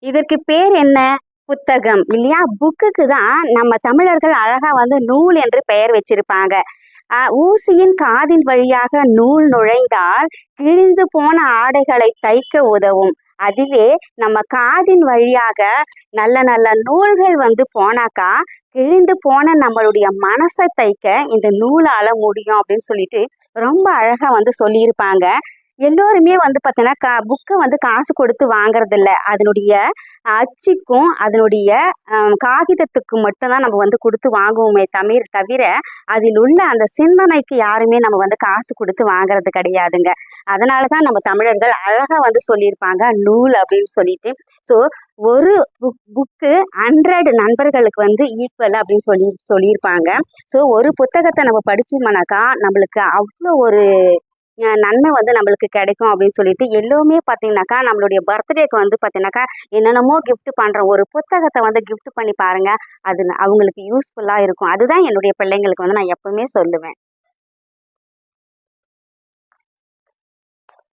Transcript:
இதற்கு பேர் என்ன? புத்தகம் இல்லையா? புக்குக்கு தான் நம்ம தமிழர்கள் அழகா வந்து நூல் என்று பெயர் வச்சிருப்பாங்க. ஊசியின் காதின் வழியாக நூல் நுழைந்தால் கிழிந்து போன ஆடைகளை தைக்க உதவும். அதுவே நம்ம காதின் வழியாக நல்ல நல்ல நூல்கள் வந்து போனாக்கா கிழிந்து போன நம்மளுடைய மனசை தைக்க இந்த நூலால முடியும் அப்படின்னு சொல்லிட்டு ரொம்ப அழகா வந்து சொல்லியிருப்பாங்க. எல்லோருமே வந்து பார்த்தீங்கன்னா புக்கை வந்து காசு கொடுத்து வாங்குறதில்ல. அதனுடைய அச்சுக்கும் அதனுடைய காகிதத்துக்கு மட்டும்தான் நம்ம வந்து கொடுத்து வாங்குவோமே தவிர அதில் உள்ள அந்த சிந்தனைக்கு யாருமே நம்ம வந்து காசு கொடுத்து வாங்குறது கிடையாதுங்க. அதனால தான் நம்ம தமிழர்கள் அழகாக வந்து சொல்லியிருப்பாங்க நூல் அப்படின்னு சொல்லிட்டு. ஸோ ஒரு புக்கு 100 நண்பர்களுக்கு வந்து ஈக்குவல் அப்படின்னு சொல்லியிருப்பாங்க. ஸோ ஒரு புத்தகத்தை நம்ம படிச்சோம்னாக்கா நம்மளுக்கு அவ்வளோ ஒரு நன்மை வந்து நம்மளுக்கு கிடைக்கும் அப்படின்னு சொல்லிட்டு எல்லோருமே பார்த்தீங்கன்னாக்கா நம்மளுடைய பர்த்டேக்கு வந்து பார்த்தீங்கன்னாக்கா என்னென்னமோ கிஃப்ட் பண்ணுறோம். ஒரு புத்தகத்தை வந்து கிஃப்ட் பண்ணி பாருங்க. அது அவங்களுக்கு யூஸ்ஃபுல்லாக இருக்கும். அதுதான் என்னுடைய பிள்ளைங்களுக்கு வந்து நான் எப்பவுமே சொல்லுவேன்.